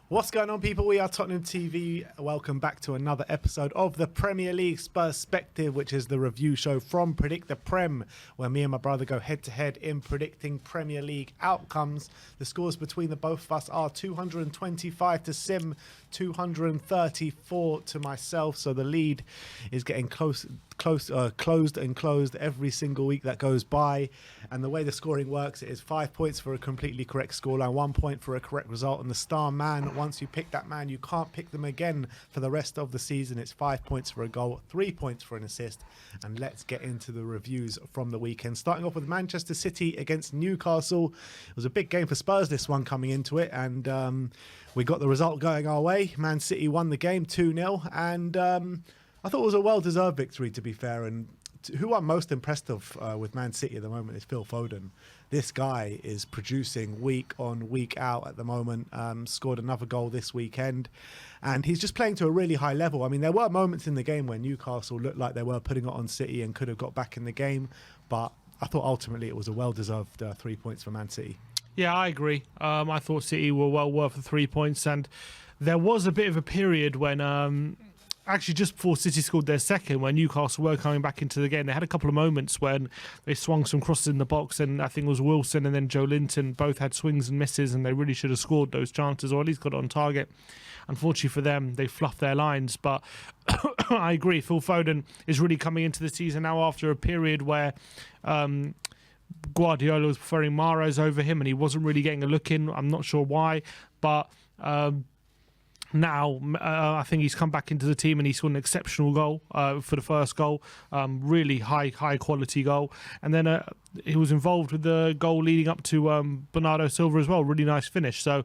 What's going on, people? We are Tottenham TV. Welcome back to another episode of the Premier League SPUR-SPECTIVE, which is the review show from Predict the Prem, where me and my brother go head-to-head in predicting Premier League outcomes. The scores between the both of us are 225 to Sim, 234 to myself. So the lead is getting closed and closed every single week that goes by. And the way the scoring works, it is 5 points for a completely correct scoreline, 1 point for a correct result, and the star man, once you pick that man, you can't pick them again for the rest of the season. It's 5 points for a goal, 3 points for an assist. And let's get into the reviews from the weekend, starting off with Manchester City against Newcastle. It was a big game for Spurs, this one, coming into it, and we got the result going our way. Man City won the game 2-0, and I thought it was a well-deserved victory, to be fair. And who I'm most impressed of with Man City at the moment is Phil Foden. This guy is producing week on, week out at the moment. Scored another goal this weekend, and he's just playing to a really high level. I mean, there were moments in the game where Newcastle looked like they were putting it on City and could have got back in the game, but I thought ultimately it was a well-deserved 3 points for Man City. Yeah, I agree. I thought City were well worth the 3 points, and there was a bit of a period when actually just before City scored their second, when Newcastle were coming back into the game. They had a couple of moments when they swung some crosses in the box, and I think it was Wilson and then Joe Linton both had swings and misses, and they really should have scored those chances, or at least got on target. Unfortunately for them, they fluffed their lines. But I agree, Phil Foden is really coming into the season now after a period where Guardiola was preferring Mahrez over him, and he wasn't really getting a look in. I'm not sure why, but now I think he's come back into the team, and he scored an exceptional goal for the first goal, really high quality goal. And then he was involved with the goal leading up to Bernardo Silva as well. Really nice finish. So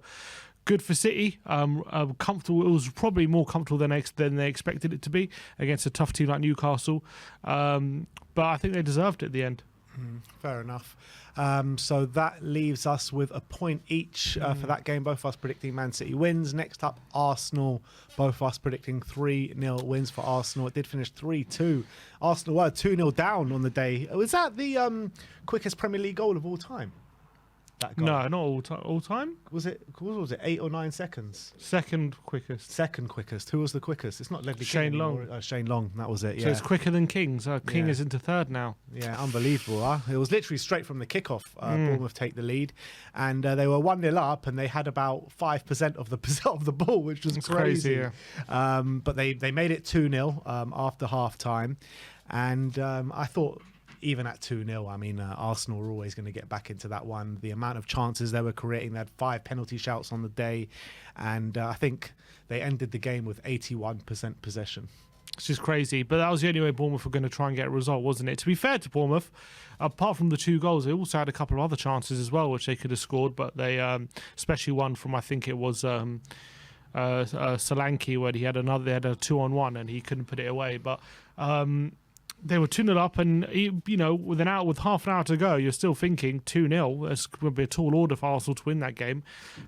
good for City. Comfortable. It was probably more comfortable than they expected it to be against a tough team like Newcastle. But I think they deserved it at the end. Fair enough. So that leaves us with a point each for that game. Both of us predicting Man City wins. Next up, Arsenal. Both of us predicting 3-0 wins for Arsenal. It did finish 3-2. Arsenal were 2-0 down on the day. Was that the quickest Premier League goal of all time? That goal? No, not all time. Was it 8 or 9 seconds? Second quickest. Second quickest. Who was the quickest? It's not Ledley Shane King Long. anymore. Shane Long, that was it, yeah. So it's quicker than King's. King Yeah. is into third now. Yeah, unbelievable. Huh? It was literally straight from the kickoff. Bournemouth take the lead, and they were 1-0 up, and they had about 5% of the ball, which was crazy. Yeah. But they made it 2-0 after half time, and I thought, even at 2-0, I mean, Arsenal were always going to get back into that one. The amount of chances they were creating, they had 5 penalty shouts on the day, and I think they ended the game with 81% possession. It's just crazy, but that was the only way Bournemouth were going to try and get a result, wasn't it? To be fair to Bournemouth, apart from the 2 goals, they also had a couple of other chances as well, which they could have scored, but they, especially one from, I think it was Solanke, where they had a 2-on-1 and he couldn't put it away. But they were 2-0 up, and with half an hour to go, you're still thinking 2-0. It's going to be a tall order for Arsenal to win that game,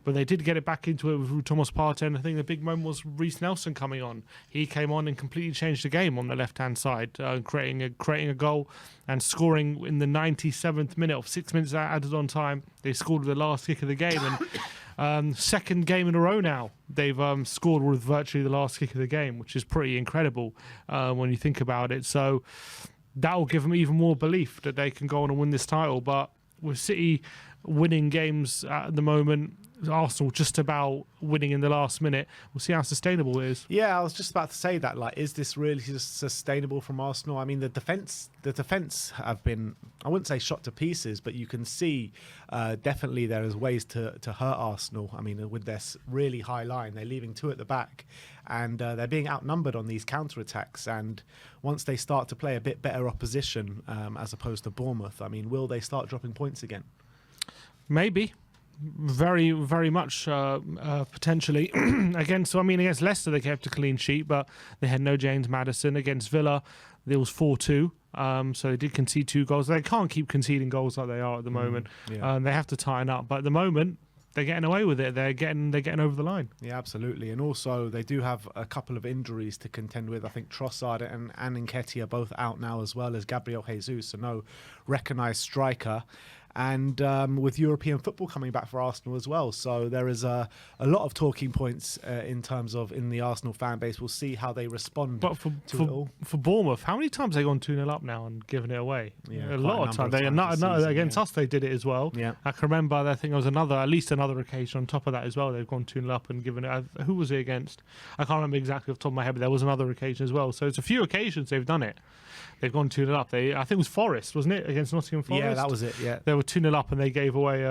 but they did get it back into it with Thomas Partey. And I think the big moment was Reece Nelson coming on. He came on and completely changed the game on the left-hand side, creating a goal and scoring in the 97th minute of 6 minutes added on time. They scored with the last kick of the game, and second game in a row now they've scored with virtually the last kick of the game, which is pretty incredible when you think about it. So that will give them even more belief that they can go on and win this title. But with City winning games at the moment, Arsenal just about winning in the last minute, we'll see how sustainable it is. Yeah, I was just about to say that. Like, is this really sustainable from Arsenal? I mean, the defense have been, I wouldn't say shot to pieces, but you can see definitely there is ways to hurt Arsenal. I mean, with their really high line, they're leaving 2 at the back, and they're being outnumbered on these counter-attacks. And once they start to play a bit better opposition, as opposed to Bournemouth, I mean, will they start dropping points again? Maybe. Very, very much potentially. Against Leicester, they kept a clean sheet, but they had no James Maddison. Against Villa, there was 4-2. So they did concede 2 goals. They can't keep conceding goals like they are at the moment. Yeah. They have to tighten up. But at the moment, they're getting away with it. They're getting over the line. Yeah, absolutely. And also, they do have a couple of injuries to contend with. I think Trossard and Nketiah are both out now, as well as Gabriel Jesus, so no recognised striker. and with European football coming back for Arsenal as well. So there is a lot of talking points in terms of in the Arsenal fan base. We'll see how they respond to it all. For Bournemouth, how many times have they gone 2-0 up now and given it away? Yeah, a lot of times. Against us, they did it as well. Yeah. I can remember, I think there was at least another occasion on top of that as well. They've gone 2-0 up and given it. Who was it against? I can't remember exactly off the top of my head, but there was another occasion as well. So it's a few occasions they've done it. They've gone 2-0 up. I think it was Forest, wasn't it, against Nottingham Forest? Yeah, that was it. Yeah, they were 2-0 up and they gave away.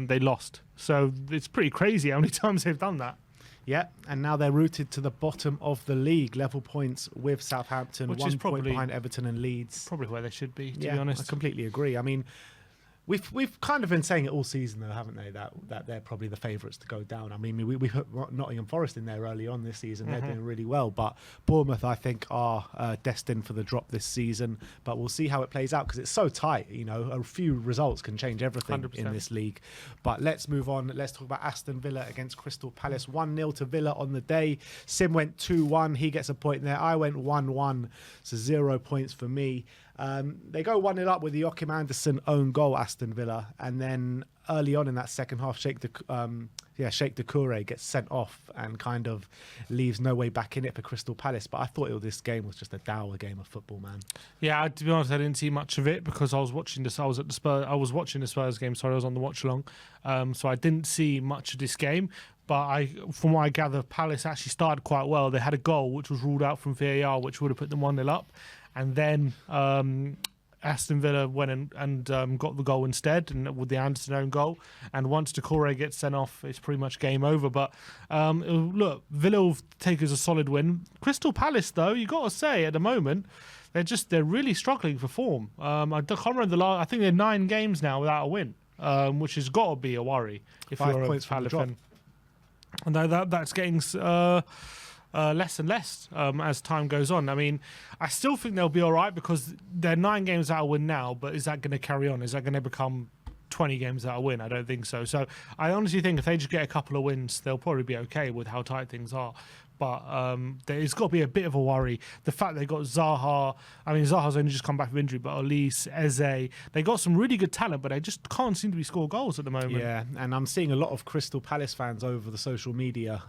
They lost. So it's pretty crazy how many times they've done that. Yeah, and now they're rooted to the bottom of the league, level points with Southampton, which 1 is probably point behind Everton and Leeds. Probably where they should be, to be I honest. completely agree. I mean, we've kind of been saying it all season, though, haven't they? That they're probably the favourites to go down. I mean, we put Nottingham Forest in there early on this season. They're doing really well, but Bournemouth, I think, are destined for the drop this season. But we'll see how it plays out because it's so tight. You know, a few results can change everything 100%. in this league. But let's move on. Let's talk about Aston Villa against Crystal Palace. 1-0 to Villa on the day. Sim went 2-1. He gets a point there. I went 1-1. So 0 points for me. They go 1-0 up with the Joachim Andersen own goal, Aston Villa, and then early on in that second half, Sheikh Doucouré gets sent off and kind of leaves no way back in it for Crystal Palace. But I thought this game was just a dour game of football, man. Yeah, to be honest, I didn't see much of it because I was watching this. I was watching the Spurs game. Sorry, I was on the watch along, so I didn't see much of this game. But from what I gather, Palace actually started quite well. They had a goal which was ruled out from VAR, which would have put them 1-0 up. And then Aston Villa went and got the goal instead, and with the Anderson own goal. And once Doucouré gets sent off, it's pretty much game over. But look, Villa will take as a solid win. Crystal Palace, though, you got to say at the moment they're really struggling for form. I can't remember I think they're 9 games now without a win, which has got to be a worry if 5 you're points a from the Palace drop. fan. And that's getting less and less as time goes on. I mean, I still think they'll be all right because they're 9 games out of win now, but is that going to carry on? Is that going to become 20 games out of win? I don't think so. So I honestly think if they just get a couple of wins, they'll probably be okay with how tight things are. But there's got to be a bit of a worry. The fact they got Zaha, I mean, Zaha's only just come back from injury, but Olise, Eze, they got some really good talent, but they just can't seem to be score goals at the moment. Yeah, and I'm seeing a lot of Crystal Palace fans over the social media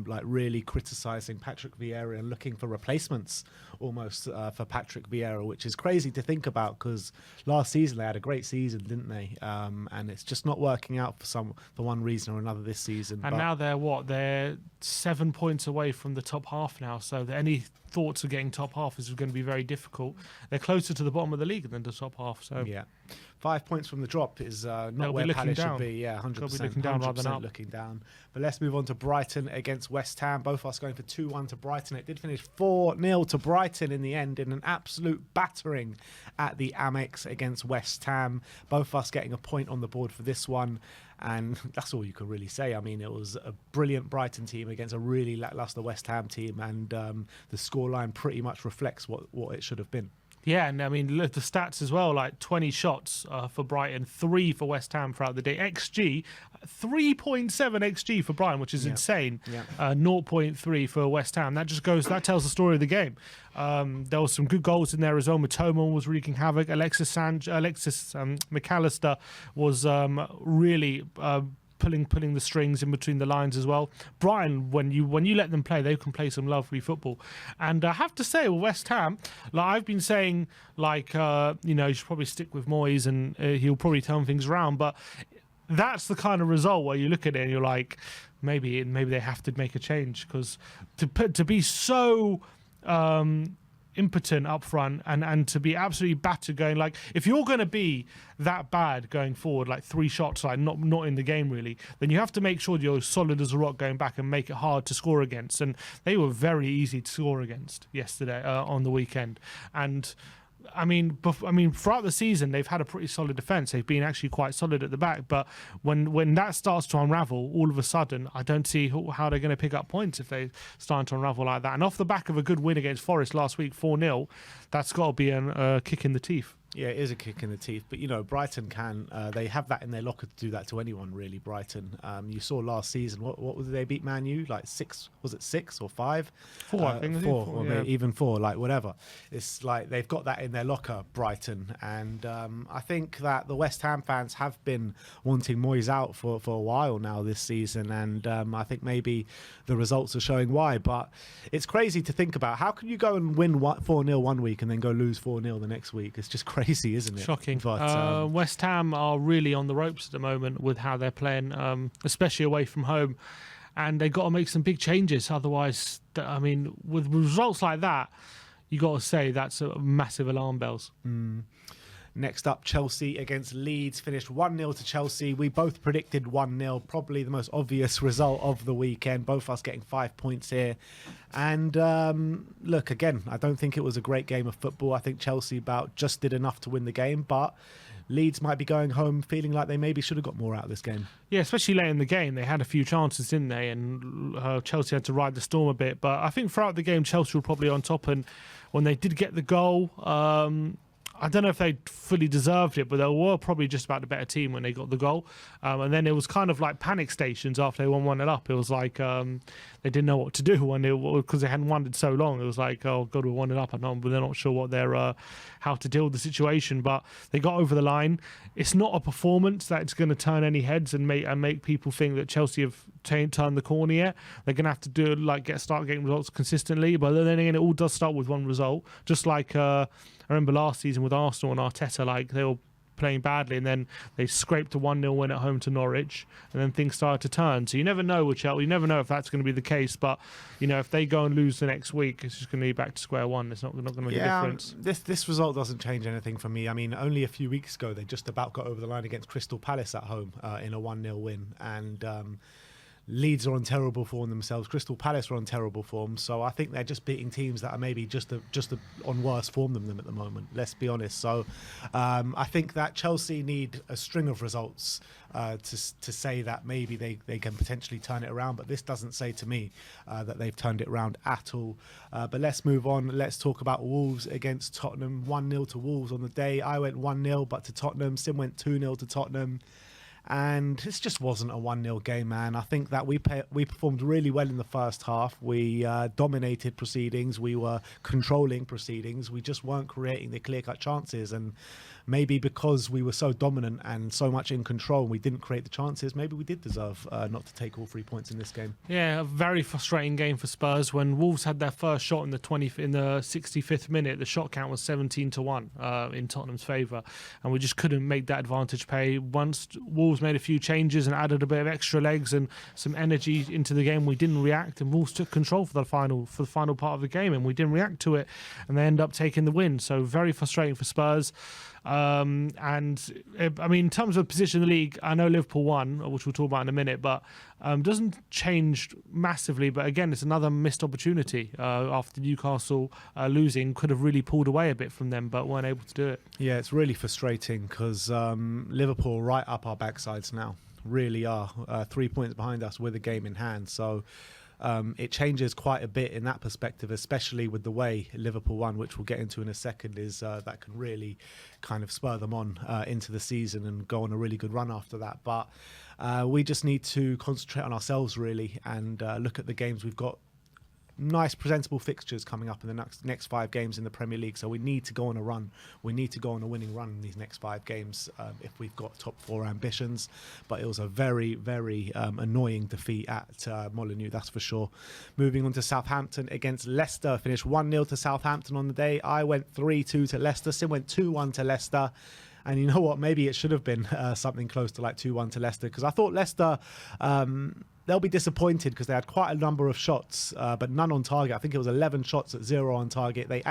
like really criticising Patrick Vieira and looking for replacements almost for Patrick Vieira, which is crazy to think about because last season they had a great season, didn't they? And it's just not working out for one reason or another this season. And now they're 7 points away from the top half now, so any thoughts of getting top half is going to be very difficult. They're closer to the bottom of the league than the top half. So yeah, 5 points from the drop is not where Palace should be. Yeah, 100%. Be looking down rather than up. Looking down. But let's move on to Brighton against West Ham. Both of us going for 2-1 to Brighton. It did finish 4-0 to Brighton in the end in an absolute battering at the Amex against West Ham. Both of us getting a point on the board for this one. And that's all you can really say. I mean, it was a brilliant Brighton team against a really lackluster West Ham team, and the scoreline pretty much reflects what it should have been. Yeah, and I mean, look, the stats as well, like 20 shots for Brighton, 3 for West Ham throughout the day. XG, 3.7 XG for Brighton, which is insane. 0.3 for West Ham. That tells the story of the game. There was some good goals in there as well. Matoma was wreaking havoc. Alexis McAllister was really pulling the strings in between the lines as well. Brighton, when you let them play, they can play some lovely football. And I have to say, with West Ham, like I've been saying, like you should probably stick with Moyes and he'll probably turn things around. But that's the kind of result where you look at it and you're like, maybe they have to make a change because to be so impotent up front and to be absolutely battered going, like if you're going to be that bad going forward, like 3 shots, like not in the game really, then you have to make sure you're solid as a rock going back and make it hard to score against. And they were very easy to score against yesterday on the weekend. And I mean, throughout the season, they've had a pretty solid defence. They've been actually quite solid at the back. But when that starts to unravel, all of a sudden, I don't see how they're going to pick up points if they start to unravel like that. And off the back of a good win against Forest last week, 4-0, that's got to be a kick in the teeth. Yeah, it is a kick in the teeth, but Brighton they have that in their locker to do that to anyone really. Brighton, you saw last season, what did they beat Man U, like 6, was it 6 or 5? 4, I think. 4 4, or yeah. maybe even 4, like whatever. It's like they've got that in their locker, Brighton, and I think that the West Ham fans have been wanting Moyes out for a while now this season, and I think maybe the results are showing why. But it's crazy to think about. How can you go and win 4-0 one week and then go lose 4-0 the next week? It's just crazy, isn't it? Shocking. But, West Ham are really on the ropes at the moment with how they're playing, especially away from home. And they've got to make some big changes. Otherwise, with results like that, you got to say that's a massive alarm bells. Next up, Chelsea against Leeds. Finished 1-0 to Chelsea. We both predicted 1-0, probably the most obvious result of the weekend. Both of us getting 5 points here. And look, again, I don't think it was a great game of football. I think Chelsea just did enough to win the game, but Leeds might be going home feeling like they maybe should have got more out of this game. Yeah, especially late in the game. They had a few chances, didn't they? And Chelsea had to ride the storm a bit. But I think throughout the game, Chelsea were probably on top. And when they did get the goal, I don't know if they fully deserved it, but they were probably just about the better team when they got the goal. And then it was kind of like panic stations after they won 1-0 up. It was like they didn't know what to do because they hadn't won it so long. It was like, oh, God, we're 1-0 up, but they're not sure what how to deal with the situation. But they got over the line. It's not a performance that's going to turn any heads and make people think that Chelsea have turned the corner yet. They're going to have to start getting results consistently. But then again, it all does start with one result. Just like I remember last season with Arsenal and Arteta, like they were playing badly and then they scraped a 1-0 win at home to Norwich and then things started to turn. So you never know with Chelsea. You never know if that's going to be the case. But, if they go and lose the next week, it's just going to be back to square one. It's not going to make a difference. This result doesn't change anything for me. I mean, only a few weeks ago, they just about got over the line against Crystal Palace at home in a 1-0 win. And Leeds are on terrible form themselves. Crystal Palace are on terrible form. So I think they're just beating teams that are maybe just on worse form than them at the moment. Let's be honest. So I think that Chelsea need a string of results to say that maybe they can potentially turn it around. But this doesn't say to me that they've turned it around at all. But let's move on. Let's talk about Wolves against Tottenham. 1-0 to Wolves on the day. I went 1-0, but to Tottenham. Sim went 2-0 to Tottenham. And this just wasn't a 1-0 game, man. I think that we performed really well in the first half. We dominated proceedings. We were controlling proceedings. We just weren't creating the clear-cut chances. And maybe because we were so dominant and so much in control and we didn't create the chances, maybe we did deserve not to take all 3 points in this game. Yeah, a very frustrating game for Spurs. When Wolves had their first shot in the 65th minute, the shot count was 17-1 in Tottenham's favour, and we just couldn't make that advantage pay. Once Wolves made a few changes and added a bit of extra legs and some energy into the game, we didn't react, and Wolves took control for the final part of the game, and we didn't react to it, and they end up taking the win. So very frustrating for Spurs. In terms of position in the league, I know Liverpool won, which we'll talk about in a minute, but doesn't change massively. But again, it's another missed opportunity after Newcastle losing. Could have really pulled away a bit from them, but weren't able to do it. Yeah, it's really frustrating because Liverpool are right up our backsides now. Really are. 3 points behind us with a game in hand. So it changes quite a bit in that perspective, especially with the way Liverpool won, which we'll get into in a second, is that can really kind of spur them on into the season and go on a really good run after that. But we just need to concentrate on ourselves, really, and look at the games we've got. Nice, presentable fixtures coming up in the next 5 games in the Premier League. So we need to go on a run. We need to go on a winning run in these next 5 games if we've got top 4 ambitions. But it was a very, very annoying defeat at Molineux, that's for sure. Moving on to Southampton against Leicester. Finished 1-0 to Southampton on the day. I went 3-2 to Leicester. Sim went 2-1 to Leicester. And you know what? Maybe it should have been something close to like 2-1 to Leicester, because I thought Leicester... they'll be disappointed because they had quite a number of shots, but none on target. I think it was 11 shots at 0 on target. They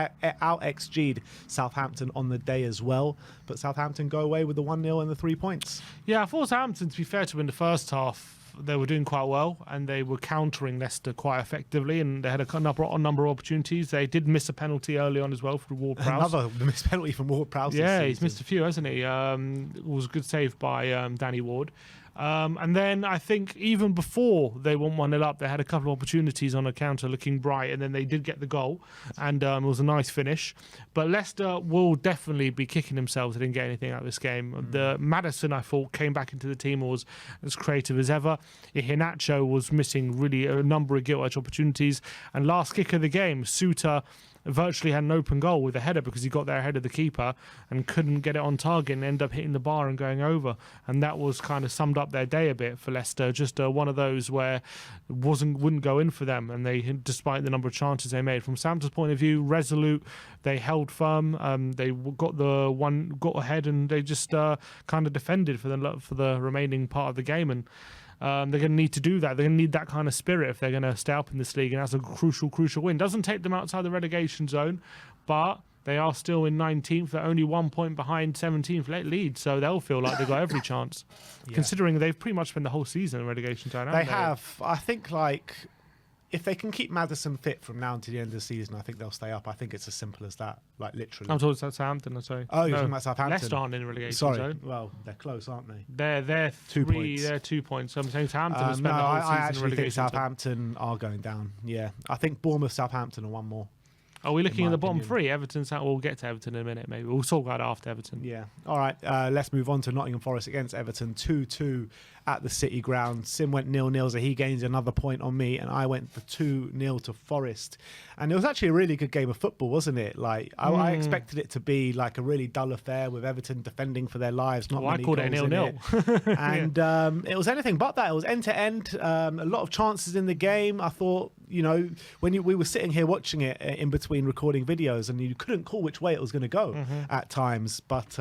out-XG'd Southampton on the day as well, but Southampton go away with the 1-0 and the 3 points. Yeah, I thought Southampton, to be fair to them, in the first half, they were doing quite well and they were countering Leicester quite effectively, and they had a number of opportunities. They did miss a penalty early on as well for Ward-Prowse. Another missed penalty from Ward-Prowse. Yeah, he's missed a few, hasn't he? It was a good save by Danny Ward. And then I think even before they went 1-0 up, they had a couple of opportunities on a counter looking bright, and then they did get the goal, and it was a nice finish. But Leicester will definitely be kicking themselves they didn't get anything out of this game. The Maddison, I thought, came back into the team and was as creative as ever. Iheanacho was missing really a number of gilt edge opportunities. And last kick of the game, Suter virtually had an open goal with a header because he got there ahead of the keeper and couldn't get it on target and end up hitting the bar and going over. And that was kind of summed up their day a bit for Leicester. Just one of those where it wouldn't go in for them, and they, despite the number of chances they made. From Southampton's point of view, resolute. They held firm. They got ahead, and they just kind of defended for the remaining part of the game. And they're going to need to do that. They're going to need that kind of spirit if they're going to stay up in this league, and that's a crucial win. Doesn't take them outside the relegation zone, but they are still in 19th. They're only 1 point behind 17th Leeds, so they'll feel like they've got every chance, considering they've pretty much spent the whole season in relegation zone. They have. I think, like, if they can keep Maddison fit from now to the end of the season, I think they'll stay up. I think it's as simple as that, like literally. I'm talking about Southampton, sorry. Oh, you're talking about Southampton. Leicester aren't in the relegation zone. Well, they're close, aren't they? They're 2 points. They're 2 points. So I'm saying Southampton have spent the whole season I in actually relegation think Southampton are going down. Yeah, I think Bournemouth, Southampton, and one more. Are we looking at the bottom three? Everton's out. We'll get to Everton in a minute, maybe. We'll talk about it after Everton. Yeah. All right. Let's move on to Nottingham Forest against Everton. 2-2 at the City Ground. Sim went 0-0, so he gains another point on me, and I went for 2-0 to Forest. And it was actually a really good game of football, wasn't it? Like I expected it to be like a really dull affair with Everton defending for their lives. Not many I called it 0-0. And it was anything but that. It was end to end. A lot of chances in the game. I thought, you know, when we were sitting here watching it in between recording videos, and you couldn't call which way it was going to go at times. But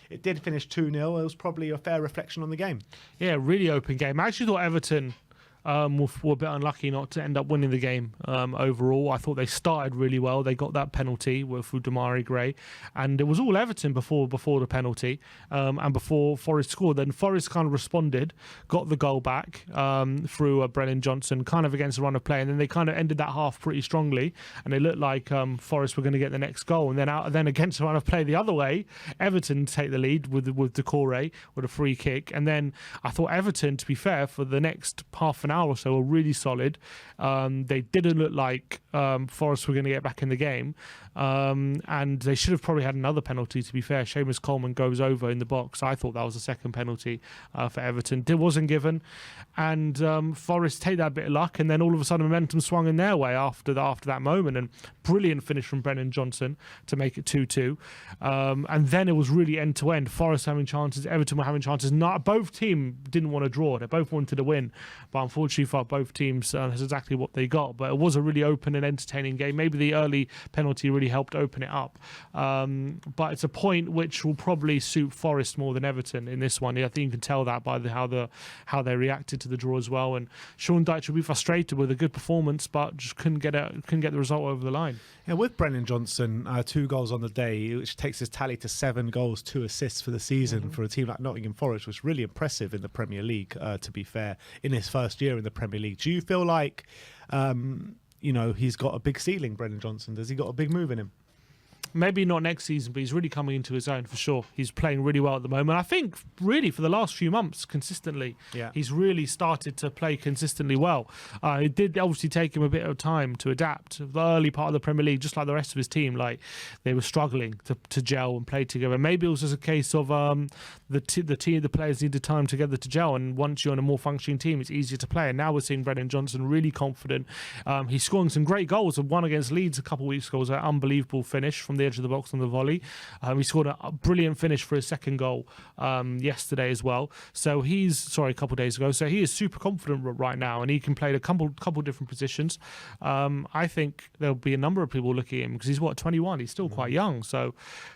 it did finish 2-0. It was probably a fair reflection on the game. Yeah, really open game. I actually thought Everton were a bit unlucky not to end up winning the game overall. I thought they started really well. They got that penalty with Damari Gray, and it was all Everton before the penalty and before Forest scored. Then Forest kind of responded, got the goal back through Brennan Johnson, kind of against the run of play, and then they kind of ended that half pretty strongly, and it looked like Forest were going to get the next goal. And then against the run of play the other way, Everton take the lead with Decore with a free kick. And then I thought Everton, to be fair, for the next half an hour or so were really solid. They didn't look like Forest were going to get back in the game, and they should have probably had another penalty, to be fair. Seamus Coleman goes over in the box. I thought that was the second penalty for Everton. It wasn't given, and Forest take that bit of luck, and then all of a sudden momentum swung in their way after that moment, and brilliant finish from Brennan Johnson to make it 2-2. And then it was really end to end. Forest having chances, Everton were having chances. Both teams didn't want to draw. They both wanted to win, but unfortunately for both teams, that's exactly what they got. But it was a really open and entertaining game. Maybe the early penalty really helped open it up. But it's a point which will probably suit Forest more than Everton in this one. I think you can tell that by how they reacted to the draw as well. And Sean Dyche will be frustrated with a good performance, but just couldn't get the result over the line. Yeah, with Brennan Johnson, 2 goals on the day, which takes his tally to 7 goals, 2 assists for the season for a team like Nottingham Forest, was really impressive in the Premier League, to be fair, in his first year in the Premier League. Do you feel like, he's got a big ceiling, Brennan Johnson? Has he got a big move in him? Maybe not next season, but he's really coming into his own for sure. He's playing really well at the moment. I think really for the last few months consistently, he's really started to play consistently well. It did obviously take him a bit of time to adapt. The early part of the Premier League, just like the rest of his team, like they were struggling to gel and play together. Maybe it was just a case of the players needed time together to gel, and once you're on a more functioning team, it's easier to play. And now we're seeing Brennan Johnson really confident. He's scoring some great goals. One against Leeds a couple of weeks ago was an unbelievable finish from the edge of the box on the volley. He scored a brilliant finish for his second goal yesterday as well. So a couple of days ago. So he is super confident right now, and he can play a couple different positions. I think there'll be a number of people looking at him because he's 21. He's still quite young. So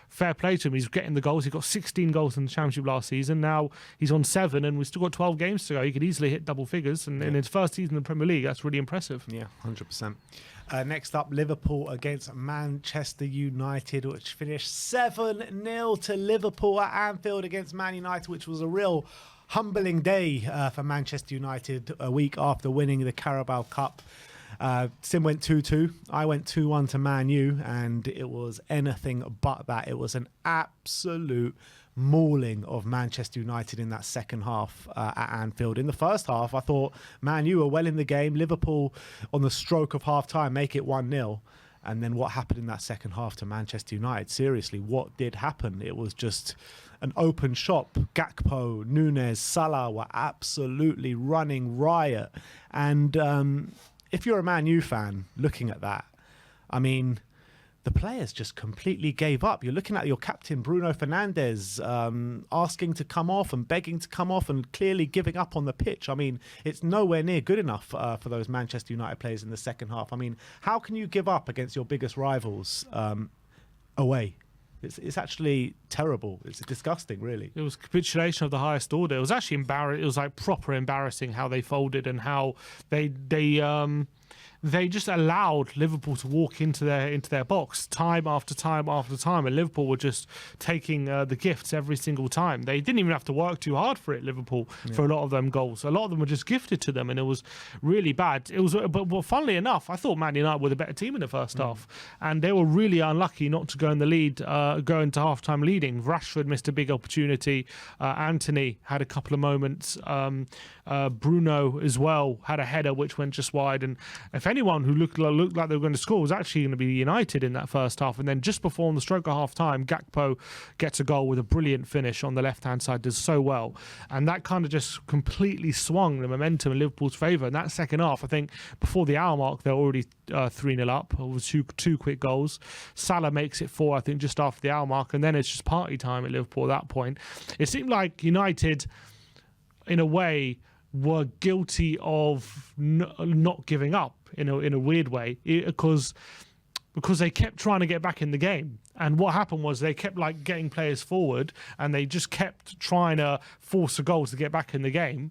fair play to him. He's getting the goals. He got 16 goals in the Championship last season. Now he's on 7, and we've still got 12 games to go. He could easily hit double figures, and in his first season in the Premier League, that's really impressive. Yeah, 100%. Next up, Liverpool against Manchester United, which finished 7-0 to Liverpool at Anfield against Man United, which was a real humbling day for Manchester United a week after winning the Carabao Cup. Sim went 2-2. I went 2-1 to Man U, and it was anything but that. It was an absolute mauling of Manchester United in that second half at Anfield. In the first half, I thought, Man U were well in the game. Liverpool, on the stroke of half-time, make it 1-0. And then what happened in that second half to Manchester United? Seriously, what did happen? It was just an open shop. Gakpo, Nunez, Salah were absolutely running riot. And if you're a Man U fan looking at that, I mean, the players just completely gave up. You're looking at your captain, Bruno Fernandes, asking to come off and begging to come off and clearly giving up on the pitch. I mean, it's nowhere near good enough for those Manchester United players in the second half. I mean, how can you give up against your biggest rivals away? It's actually terrible. It's disgusting, really. It was capitulation of the highest order. It was actually embarrassing. It was like proper embarrassing how they folded and how they just allowed Liverpool to walk into their box time after time after time, and Liverpool were just taking the gifts every single time. They didn't even have to work too hard for it, Liverpool, for a lot of them goals. A lot of them were just gifted to them, and it was really bad. It was, but funnily enough, I thought Man United were the better team in the first half, and they were really unlucky not to go in the lead, go into half-time leading. Rashford missed a big opportunity. Anthony had a couple of moments. Bruno as well had a header which went just wide, and if anyone who looked like they were going to score was actually going to be United in that first half. And then just before the stroke of half time, Gakpo gets a goal with a brilliant finish on the left hand side, does so well, and that kind of just completely swung the momentum in Liverpool's favour. In that second half, I think before the hour mark they're already 3-0 up. It was two quick goals. Salah makes it 4, I think, just after the hour mark, and then it's just party time at Liverpool at that point. It seemed like United, in a way, were guilty of not giving up in a weird way, because they kept trying to get back in the game. And what happened was they kept like getting players forward, and they just kept trying to force the goals to get back in the game.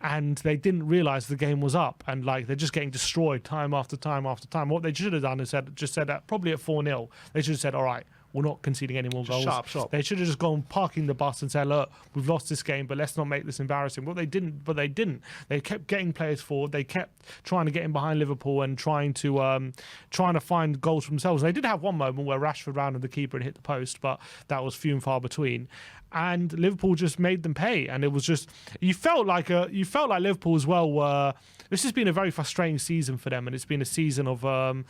And they didn't realise the game was up, and like they're just getting destroyed time after time after time. What they should have done is just said that probably at 4-0, they should have said, all right, we're not conceding any more goals. Shut up shop. They should have just gone parking the bus and said, look, we've lost this game, but let's not make this embarrassing. They didn't. They kept getting players forward. They kept trying to get in behind Liverpool and trying to find goals for themselves. They did have one moment where Rashford rounded the keeper and hit the post, but that was few and far between. And Liverpool just made them pay, and it was just you felt like Liverpool as well were. This has been a very frustrating season for them, and it's been a season of a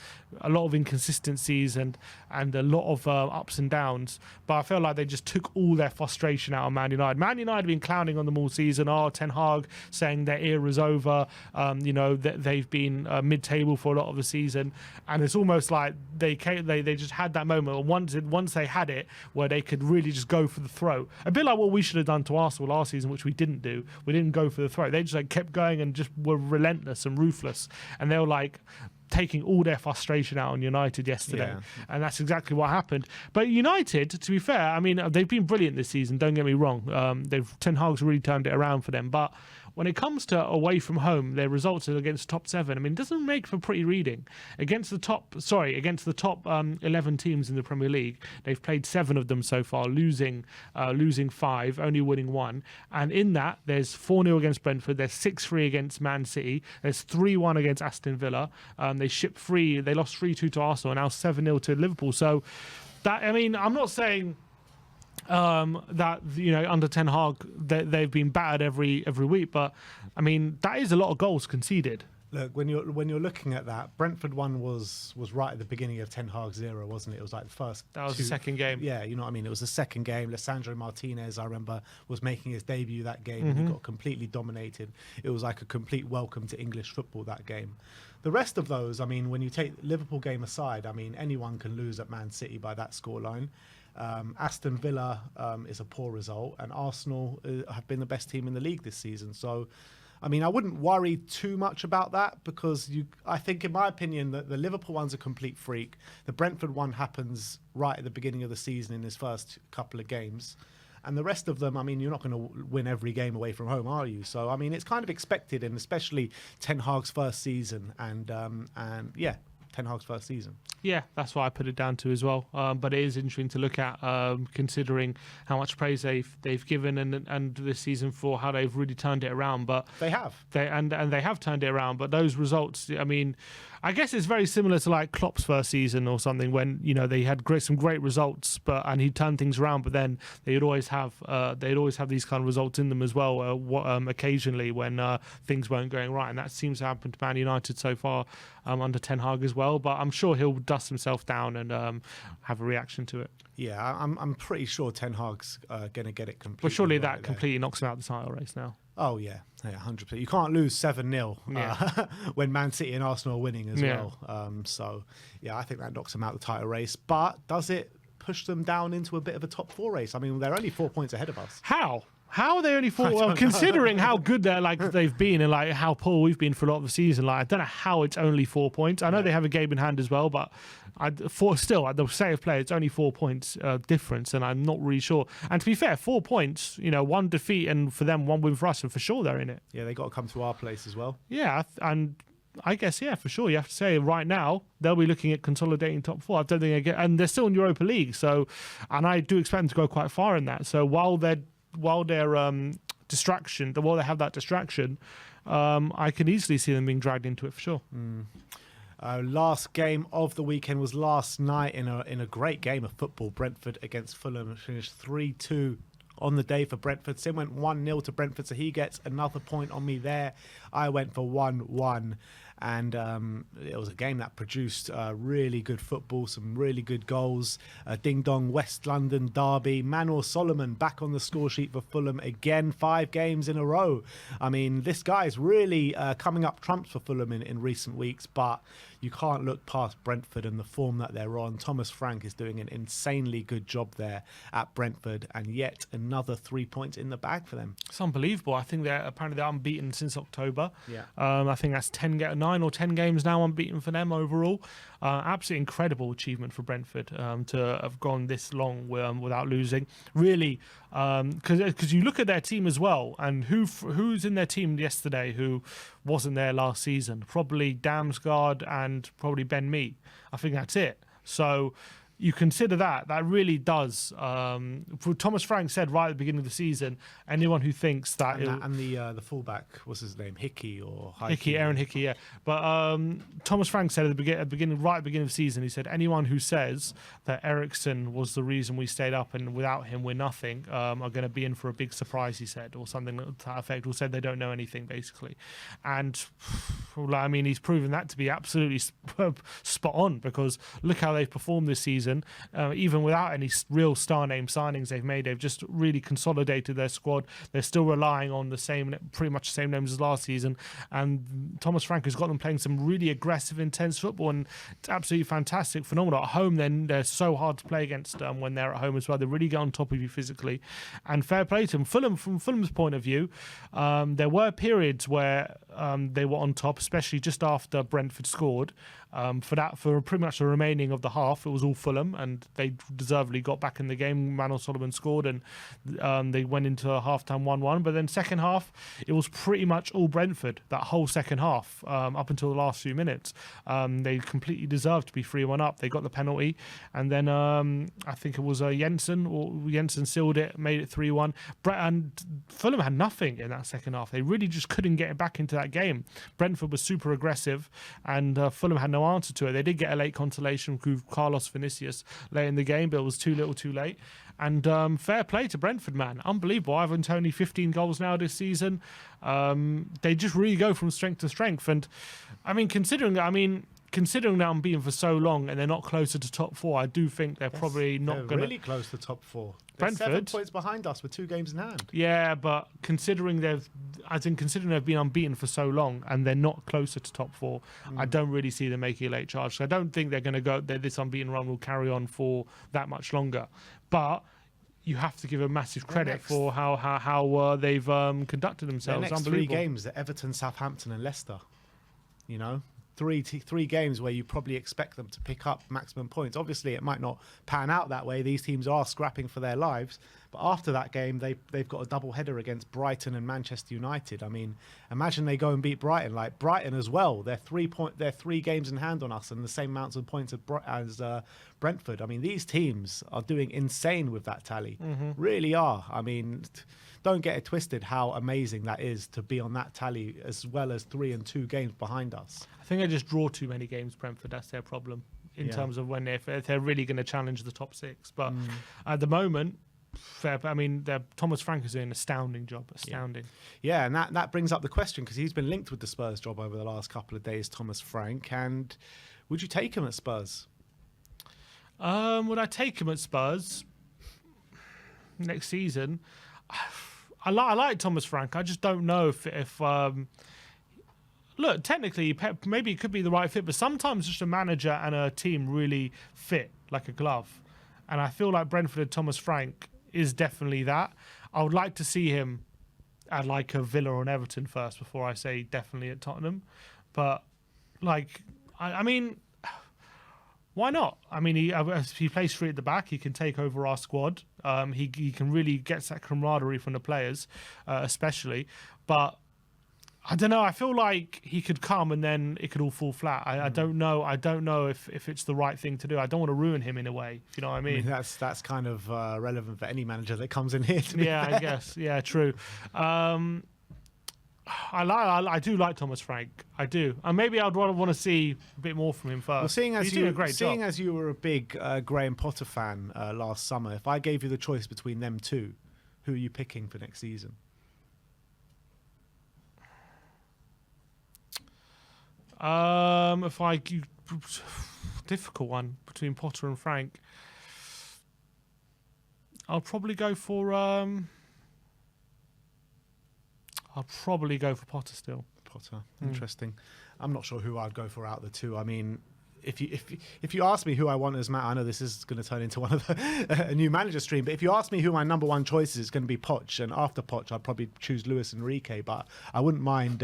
lot of inconsistencies and a lot of ups and downs. But I felt like they just took all their frustration out of Man United. Man United have been clowning on them all season. Ten Hag saying their era's over. They've been mid-table for a lot of the season, and it's almost like they just had that moment. Once they had it, where they could really just go for the throw. A bit like what we should have done to Arsenal last season, which we didn't do. We didn't go for the throw. They just like kept going and just were relentless and ruthless. And they were like taking all their frustration out on United yesterday. And that's exactly what happened. But United, to be fair, I mean, they've been brilliant this season, don't get me wrong. Ten Hag's really turned it around for them. But when it comes to away from home, their results are against the top 7. I mean, it doesn't make for pretty reading. Against the top 11 teams in the Premier League, they've played 7 of them so far, losing 5, only winning 1. And in that, there's 4-0 against Brentford, there's 6-3 against Man City, there's 3-1 against Aston Villa. They lost 3-2 to Arsenal, and now 7-0 to Liverpool. So that, I mean, I'm not saying that under Ten Hag they've been battered every week, but I mean that is a lot of goals conceded. Look, when you're looking at that, Brentford one was right at the beginning of Ten Hag's era, wasn't it? It was like the first. That was the second game. Yeah, you know what I mean. It was the second game. Lissandro Martinez, I remember, was making his debut that game, and he got completely dominated. It was like a complete welcome to English football that game. The rest of those, I mean, when you take Liverpool game aside, I mean, anyone can lose at Man City by that scoreline. Aston Villa is a poor result, and Arsenal have been the best team in the league this season. So, I mean, I wouldn't worry too much about that, because I think, in my opinion, that the Liverpool one's a complete freak. The Brentford one happens right at the beginning of the season in his first couple of games. And the rest of them, I mean, you're not going to win every game away from home, are you? So, I mean, it's kind of expected, and especially Ten Hag's first season. And yeah, Ten Hag's first season. Yeah, that's what I put it down to as well. But it is interesting to look at, considering how much praise they've given and this season for how they've really turned it around. But they have, they have turned it around. But those results, I mean, I guess it's very similar to like Klopp's first season or something, when they had some great results, and he turned things around. But then they'd always have these kind of results in them as well. Occasionally when things weren't going right, and that seems to happen to Man United so far under Ten Hag as well. But I'm sure he'll dust himself down and have a reaction to it. Yeah, I'm pretty sure Ten Hag's going to get it completely. But surely that completely knocks him out of the title race now. Oh, yeah, 100%. You can't lose 7-0 when Man City and Arsenal are winning as well. So, yeah, I think that knocks them out of the title race. But does it push them down into a bit of a top 4 race? I mean, they're only 4 points ahead of us. How are they only 4? Well, considering how good they've been and like how poor we've been for a lot of the season, like I don't know how it's only 4 points. I know they have a game in hand as well, but still, at the state of play, it's only 4 points difference, and I'm not really sure. And to be fair, 4 points, 1 defeat, and for them 1 win for us, and for sure they're in it. Yeah, they got to come to our place as well. Yeah, and I guess, yeah, for sure. You have to say right now they'll be looking at consolidating top 4. I don't think and they're still in Europa League, so, and I do expect them to go quite far in that. So while they have that distraction, I can easily see them being dragged into it for sure. Last game of the weekend was last night in a great game of football. Brentford against Fulham finished 3-2 on the day for Brentford. Sim went 1-0 to Brentford, so he gets another point on me there. I went for 1-1. And it was a game that produced really good football, some really good goals. Ding-dong West London derby. Manor Solomon back on the score sheet for Fulham again, 5 games in a row. I mean, this guy's really coming up trumps for Fulham in recent weeks, but you can't look past Brentford and the form that they're on. Thomas Frank is doing an insanely good job there at Brentford, and yet another 3 points in the bag for them. It's unbelievable. I think they're unbeaten since October. Yeah. I think that's 9 or 10 games now unbeaten for them overall. Absolutely incredible achievement for Brentford to have gone this long without losing. Really, because you look at their team as well, and who's in their team yesterday who wasn't there last season? Probably Damsgaard and probably Ben Mee. I think that's it. So you consider that really does. Thomas Frank said right at the beginning of the season, anyone who thinks that and the fullback, what's his name, Aaron Hickey, yeah. But Thomas Frank said at the beginning of the season, he said anyone who says that Eriksson was the reason we stayed up and without him we're nothing are going to be in for a big surprise. He said, or something to that effect, or said they don't know anything basically. And I mean, he's proven that to be absolutely spot on, because look how they've performed this season. Even without any real star name signings they've made, they've just really consolidated their squad. They're still relying on pretty much the same names as last season, and Thomas Frank has got them playing some really aggressive, intense football, and it's absolutely fantastic, phenomenal. At home, then they're so hard to play against when they're at home as well. They really get on top of you physically, and fair play to them. From Fulham's point of view, there were periods where they were on top, especially just after Brentford scored. For pretty much the remaining of the half, it was all Fulham, and they deservedly got back in the game. Manor Solomon scored, and they went into a half-time 1-1. But then second half, it was pretty much all Brentford. That whole second half, up until the last few minutes, they completely deserved to be 3-1 up. They got the penalty, and then I think it was Jensen sealed it, made it 3-1. And Fulham had nothing in that second half. They really just couldn't get back into that game. Brentford was super aggressive, and Fulham had no answer to it. They did get a late consolation with Carlos Vinicius late in the game, but it was too little too late. And fair play to Brentford, man. Unbelievable. Ivan Toney, 15 goals now this season. They just really go from strength to strength. And I mean, considering they're unbeaten for so long and they're not closer to top 4, I do think they're probably not going to... really close to top 4. Brentford, 7 points behind us with 2 games in hand. Yeah, but considering they've been unbeaten for so long and they're not closer to top 4, I don't really see them making a late charge. So I don't think they're going to go. This unbeaten run will carry on for that much longer. But you have to give a massive credit for how they've conducted themselves. Their next Unbelievable. 3 games: Everton, Southampton, and Leicester. You know. Three games where you probably expect them to pick up maximum points. Obviously, it might not pan out that way. These teams are scrapping for their lives, But after that game, they've got a double header against Brighton and Manchester United. I mean, imagine they go and beat Brighton. Like Brighton as well, they're 3 games in hand on us and the same amounts of points as Brentford. I mean, these teams are doing insane with that tally. Really are. I mean, don't get it twisted how amazing that is to be on that tally as well as 3 and 2 games behind us. I think they just draw too many games, Brentford. That's their problem in terms of when if they're really going to challenge the top 6. But at the moment, Thomas Frank is doing an astounding job. Astounding. Yeah, and that brings up the question, because he's been linked with the Spurs job over the last couple of days, Thomas Frank. And would you take him at Spurs? Would I take him at Spurs next season? I like Thomas Frank. I just don't know if look, technically, maybe it could be the right fit, but sometimes just a manager and a team really fit like a glove. And I feel like Brentford and Thomas Frank is definitely that. I would like to see him at like a Villa or an Everton first before I say definitely at Tottenham. But like, I mean, why not? I mean, he plays free at the back. He can take over our squad. He can really get that camaraderie from the players, especially. But I don't know. I feel like he could come and then it could all fall flat. I don't know. I don't know if it's the right thing to do. I don't want to ruin him in a way, if you know what I mean. That's kind of relevant for any manager that comes in here. To be fair. I guess. Yeah, true. I do like Thomas Frank. I do, and maybe I'd want to see a bit more from him first. Well, seeing as job. you were a big Graham Potter fan last summer, if I gave you the choice between them two, who are you picking for next season? Difficult one between Potter and Frank. I'll probably go for Potter still. Potter, interesting. I'm not sure who I'd go for out of the two. I mean, if you ask me who I want as Matt, I know this is going to turn into one of a new manager stream, but if you ask me who my number one choice is, it's going to be Poch, and after Poch I'd probably choose Luis Enrique, but I wouldn't mind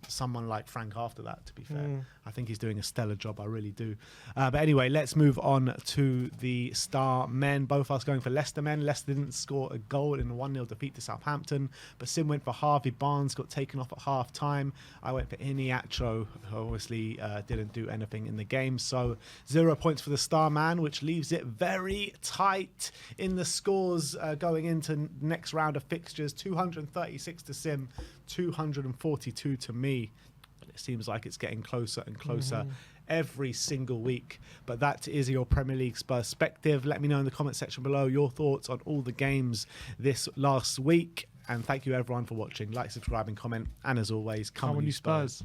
someone like Frank after that, to be fair. I think he's doing a stellar job, I really do. But anyway, let's move on to the Star men. Both of us going for Leicester men. Leicester didn't score a goal in a 1-0 defeat to Southampton, but Sim went for Harvey Barnes, got taken off at half time. I went for Iniacho, who obviously didn't do anything in the game. So 0 points for the Star man, which leaves it very tight in the scores going into next round of fixtures. 236 to Sim, 242 to me. It seems like it's getting closer and closer every single week. But that is your Premier League perspective. Let me know in the comment section below your thoughts on all the games this last week. And thank you everyone for watching. Like, subscribe and comment. And as always, come on you Spurs.